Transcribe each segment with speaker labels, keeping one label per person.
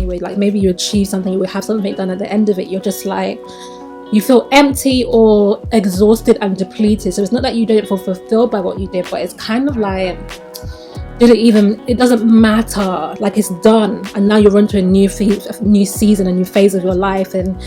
Speaker 1: you would, like, maybe you achieve something, you would have something done, at the end of it you're just like, you feel empty or exhausted and depleted. So it's not that you don't feel fulfilled by what you did, but it's kind of like, it doesn't matter, like it's done, and now you're onto a new season, a new phase of your life, and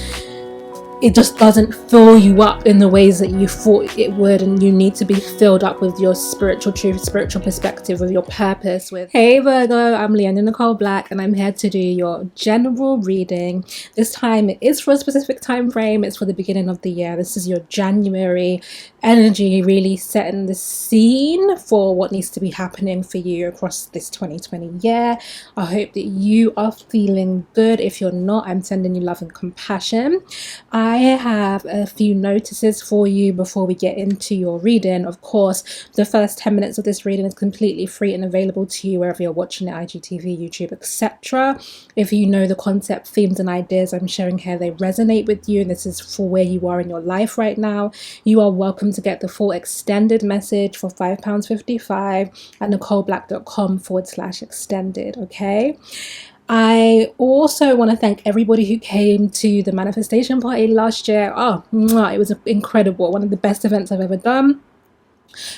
Speaker 1: it just doesn't fill you up in the ways that you thought it would, and you need to be filled up with your spiritual truth, spiritual perspective, with your purpose. Hey Virgo, I'm Leonanicholeblack, and I'm here to do your general reading. This time it is for a specific time frame. It's for the beginning of the year. This is your January energy, really setting the scene for what needs to be happening for you across this 2020 year. I hope that you are feeling good. If you're not, I'm sending you love and compassion. I have a few notices for you before we get into your reading. Of course, the first 10 minutes of this reading is completely free and available to you wherever you're watching it, IGTV, YouTube, etc. If you know the concept, themes and ideas I'm sharing here, they resonate with you, and this is for where you are in your life right now, you are welcome to get the full extended message for £5.55 at nicoleblack.com/extended. Okay. I also want to thank everybody who came to the manifestation party last year. Oh, it was incredible. One of the best events I've ever done.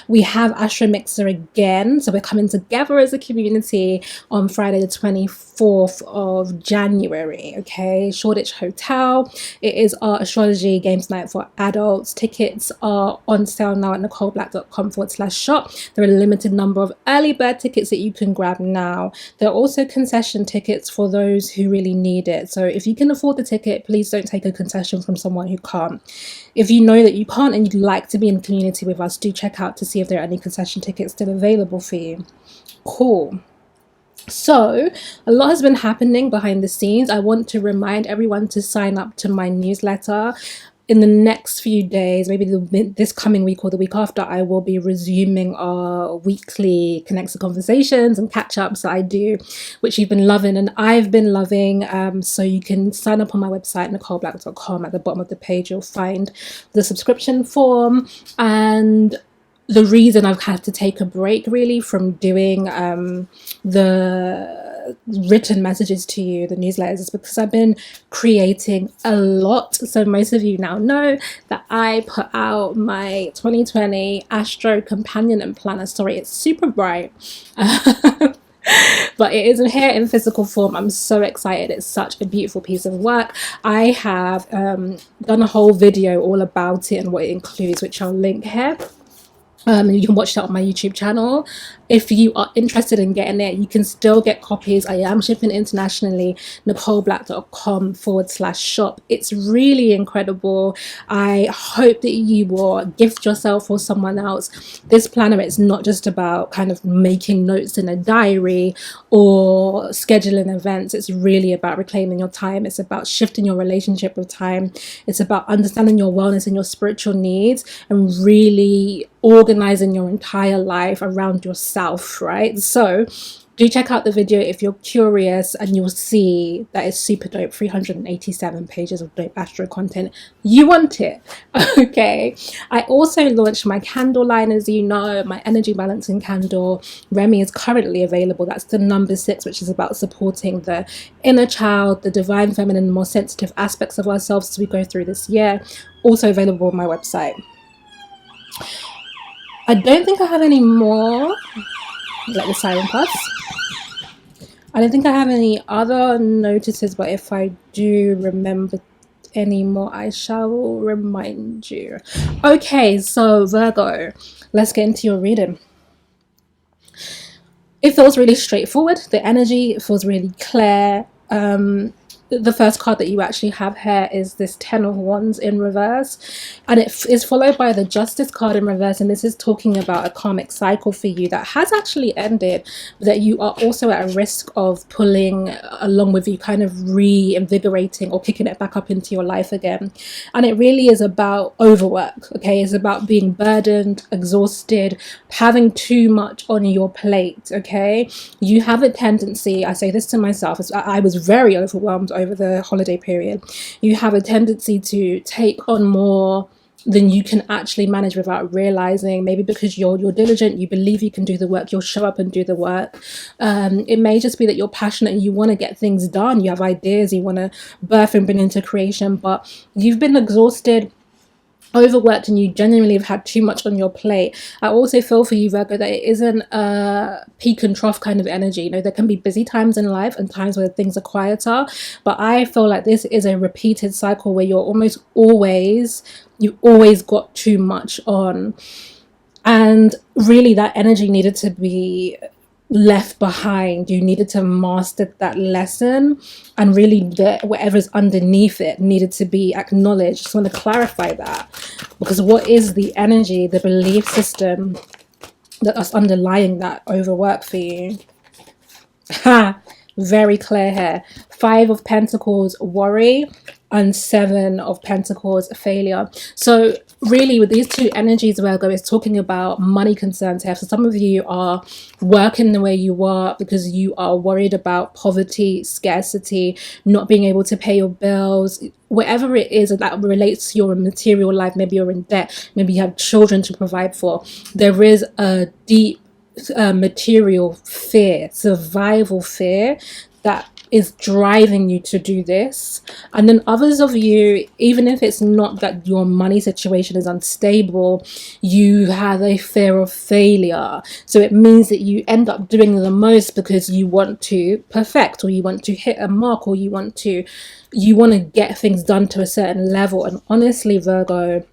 Speaker 1: We have Astromixer again, so we're coming together as a community on Friday the 24th of January. Okay, Shoreditch Hotel. It is our astrology games night for adults. Tickets are on sale now at nicoleblack.com/shop. There are a limited number of early bird tickets that you can grab now. There are also concession tickets for those who really need it. So if you can afford the ticket, please don't take a concession from someone who can't. If you know that you can't and you'd like to be in the community with us, do check out to see if there are any concession tickets still available for you. Cool. So a lot has been happening behind the scenes. I want to remind everyone to sign up to my newsletter. In the next few days, maybe this coming week or the week after, I will be resuming our weekly Connected Conversations and catch-ups that I do, which you've been loving and I've been loving. So you can sign up on my website, nicoleblack.com. At the bottom of the page, you'll find the subscription form. And the reason I've had to take a break really from doing the written messages to you, the newsletters, is because I've been creating a lot. So most of you now know that I put out my 2020 Astro Companion and Planner. Sorry, it's super bright. But it is here in physical form. I'm so excited. It's such a beautiful piece of work. I have done a whole video all about it and what it includes, which I'll link here. And you can watch that on my YouTube channel. If you are interested in getting it, you can still get copies. I am shipping internationally. nicoleblack.com/shop. It's really incredible. I hope that you will gift yourself or someone else this planner. It's not just about kind of making notes in a diary or scheduling events. It's really about reclaiming your time. It's about shifting your relationship with time. It's about understanding your wellness and your spiritual needs and really organizing your entire life around yourself, right? So do check out the video if you're curious, and you'll see that it's super dope. 387 pages of dope astro content. You want it. Okay. I also launched my candle line, as you know, my energy balancing candle. Remy is currently available. That's the number 6, which is about supporting the inner child, the divine feminine, more sensitive aspects of ourselves as we go through this year. Also available on my website. I don't think I have any more. Let the siren pass. I don't think I have any other notices, but if I do remember any more, I shall remind you. Okay, so Virgo, let's get into your reading. It feels really straightforward. The energy feels really clear. The first card that you actually have here is this 10 of Wands in reverse, and it is followed by the Justice card in reverse, and this is talking about a karmic cycle for you that has actually ended, but that you are also at a risk of pulling along with you, kind of reinvigorating or kicking it back up into your life again. And it really is about overwork. Okay, it's about being burdened, exhausted, having too much on your plate. Okay, you have a tendency, I say this to myself, as I was very overwhelmed over the holiday period, you have a tendency to take on more then you can actually manage without realizing. Maybe because you're diligent, you believe you can do the work, you'll show up and do the work. It may just be that you're passionate and you want to get things done, you have ideas, you want to birth and bring into creation, but you've been exhausted, overworked, and you genuinely have had too much on your plate. I also feel for you, Virgo, that it isn't a peak and trough kind of energy. You know, there can be busy times in life and times where things are quieter, but I feel like this is a repeated cycle where you always got too much on, and really that energy needed to be left behind. You needed to master that lesson, and really whatever's underneath it needed to be acknowledged. Just want to clarify that, because what is the energy, the belief system that's underlying that overwork for you? Ha! Very clear here. 5 of Pentacles, worry, and 7 of Pentacles, failure. So really with these two energies, Virgo, is talking about money concerns here. So some of you are working the way you are because you are worried about poverty, scarcity, not being able to pay your bills, whatever it is that relates to your material life. Maybe you're in debt, maybe you have children to provide for. There is a deep material fear, survival fear, that is driving you to do this. And then others of you, even if it's not that your money situation is unstable, you have a fear of failure. So it means that you end up doing the most because you want to perfect, or you want to hit a mark, or you want to get things done to a certain level. And honestly, Virgo,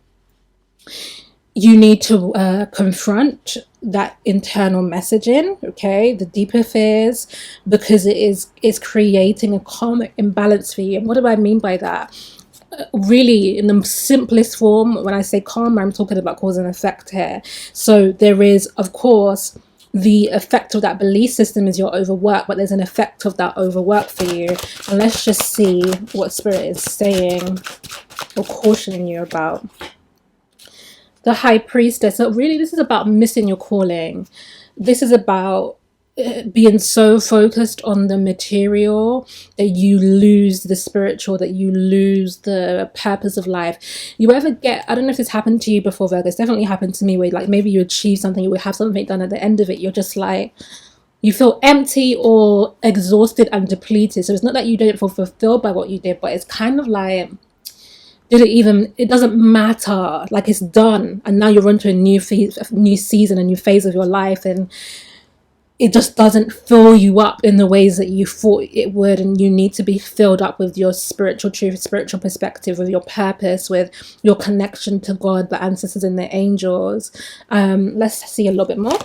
Speaker 1: you need to confront that internal messaging, okay, the deeper fears, because it's creating a karmic imbalance for you. And what do I mean by that? Really, in the simplest form, when I say karma, I'm talking about cause and effect here. So there is, of course, the effect of that belief system is your overwork, but there's an effect of that overwork for you. And let's just see what Spirit is saying or cautioning you about. The High Priestess. So really this is about missing your calling. This is about being so focused on the material that you lose the spiritual, that you lose the purpose of life. You ever get, I don't know if this happened to you before, Virgo, it's definitely happened to me, where like maybe you achieve something, you would have something done, at the end of it you're just like, you feel empty or exhausted and depleted. So it's not that you don't feel fulfilled by what you did, but it's kind of like, it doesn't matter, like it's done, and now you're onto a new season, a new phase of your life, and it just doesn't fill you up in the ways that you thought it would. And you need to be filled up with your spiritual truth, spiritual perspective, with your purpose, with your connection to God, the ancestors and the angels. Let's see a little bit more.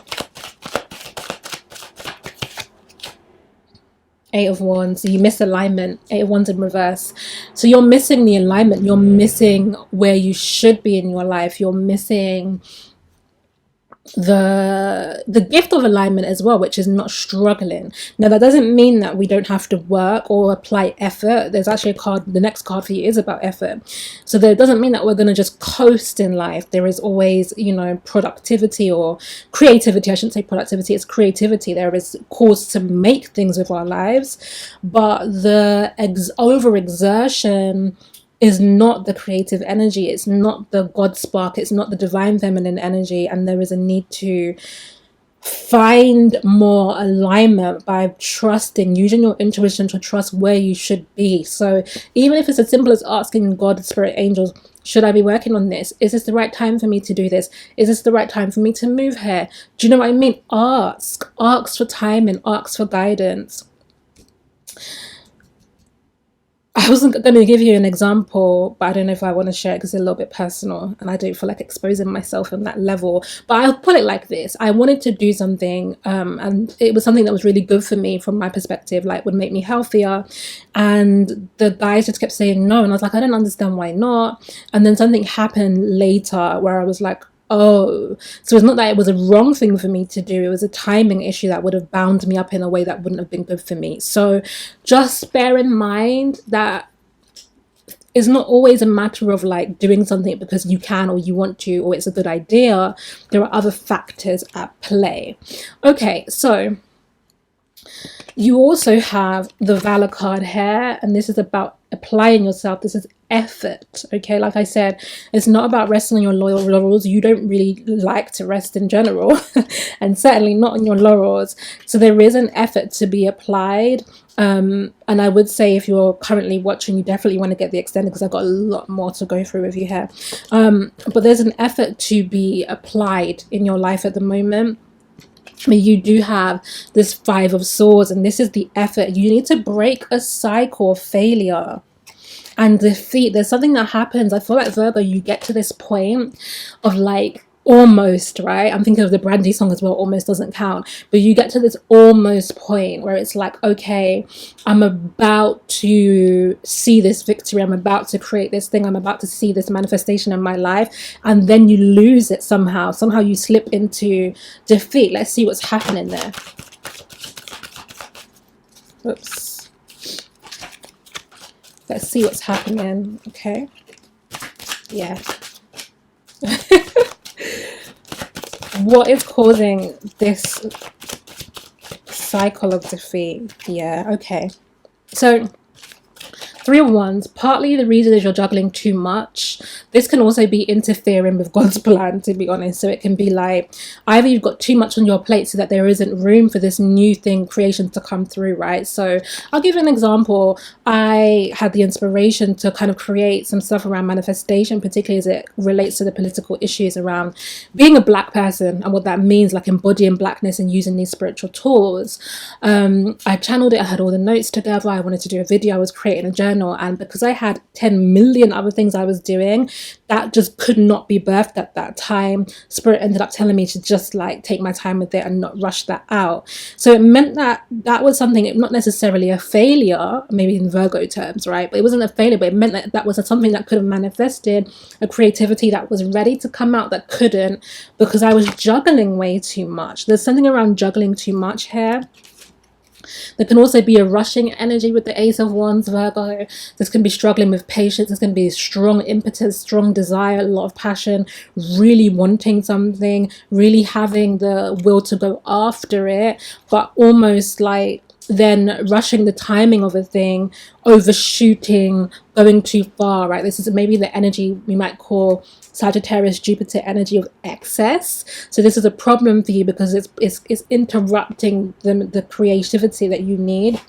Speaker 1: 8 of Wands. So you miss alignment. 8 of Wands in reverse. So you're missing the alignment. You're missing where you should be in your life. You're missing the gift of alignment as well, which is not struggling. Now that doesn't mean that we don't have to work or apply effort. There's actually a card, the next card for you is about effort. So that doesn't mean that we're going to just coast in life. There is always, you know, productivity or creativity. I shouldn't say productivity, it's creativity. There is cause to make things with our lives, but the overexertion is not the creative energy. It's not the God spark. It's not the divine feminine energy. And there is a need to find more alignment by trusting, using your intuition to trust where you should be. So even if it's as simple as asking God, Spirit, angels, should I be working on this? Is this the right time for me to do this? Is this the right time for me to move here? Do you know what I mean? Ask for timing, ask for guidance. I wasn't going to give you an example, but I don't know if I want to share it because it's a little bit personal and I don't feel like exposing myself on that level. But I'll put it like this. I wanted to do something and it was something that was really good for me from my perspective, like would make me healthier. And the guys just kept saying no. And I was like, I don't understand why not. And then something happened later where I was like, oh, so it's not that it was a wrong thing for me to do. It was a timing issue that would have bound me up in a way that wouldn't have been good for me. So just bear in mind that it's not always a matter of like doing something because you can or you want to or it's a good idea. There are other factors at play. Okay, so you also have the Valor card here, and this is about applying yourself. This is effort. Okay, like I said, it's not about resting on your laurels. You don't really like to rest in general, and certainly not on your laurels. So there is an effort to be applied. And I would say if you're currently watching, you definitely want to get the extended, because I've got a lot more to go through with you here. But there's an effort to be applied in your life at the moment. You do have this 5 of Swords, and this is the effort. You need to break a cycle of failure and defeat. There's something that happens. I feel like, Virgo, you get to this point of like almost, right? I'm thinking of the Brandy song as well, Almost Doesn't Count. But you get to this almost point where it's like, okay, I'm about to see this victory. I'm about to create this thing. I'm about to see this manifestation in my life. And then you lose it somehow. Somehow you slip into defeat. Let's see what's happening there. Oops. Let's see what's happening. Okay. Yeah. What is causing this cycle of defeat? Yeah, okay. So 3 of Wands, partly the reason is you're juggling too much. This can also be interfering with God's plan, to be honest. So it can be like, either you've got too much on your plate so that there isn't room for this new thing, creation, to come through, right? So I'll give you an example. I had the inspiration to kind of create some stuff around manifestation, particularly as it relates to the political issues around being a Black person and what that means, like embodying Blackness and using these spiritual tools. I channeled it. I had all the notes together. I wanted to do a video. I was creating a journal. And because I had 10 million other things I was doing, that just could not be birthed at that time. Spirit ended up telling me to just like take my time with it and not rush that out. So it meant that that was something, not necessarily a failure, maybe in Virgo terms, right? But it wasn't a failure, but it meant that that was something that could have manifested, a creativity that was ready to come out that couldn't, because I was juggling way too much. There's something around juggling too much here. There can also be a rushing energy with the Ace of Wands, Virgo. This can be struggling with patience. There's going to be strong impetus, strong desire, a lot of passion, really wanting something, really having the will to go after it, but almost like then rushing the timing of a thing, overshooting, going too far, right? This is maybe the energy we might call Sagittarius Jupiter energy of excess. So this is a problem for you because it's interrupting the creativity that you need.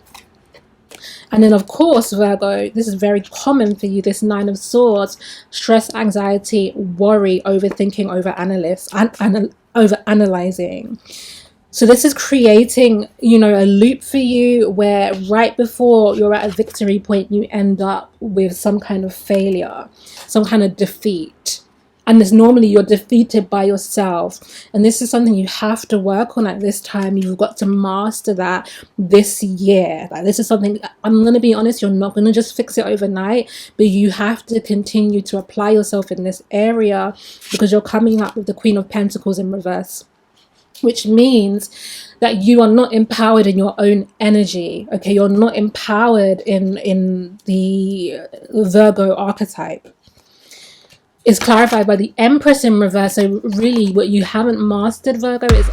Speaker 1: And then of course, Virgo, this is very common for you, this 9 of Swords, stress, anxiety, worry, overthinking, over analyzing. So this is creating, you know, a loop for you where right before you're at a victory point, you end up with some kind of failure, some kind of defeat. And this normally you're defeated by yourself. And this is something you have to work on at this time. You've got to master that this year. Like, this is something, I'm going to be honest, you're not going to just fix it overnight, but you have to continue to apply yourself in this area, because you're coming up with the Queen of Pentacles in reverse, which means that you are not empowered in your own energy. Okay, you're not empowered in the Virgo archetype. Is clarified by the Empress in reverse. So really what you haven't mastered, Virgo, is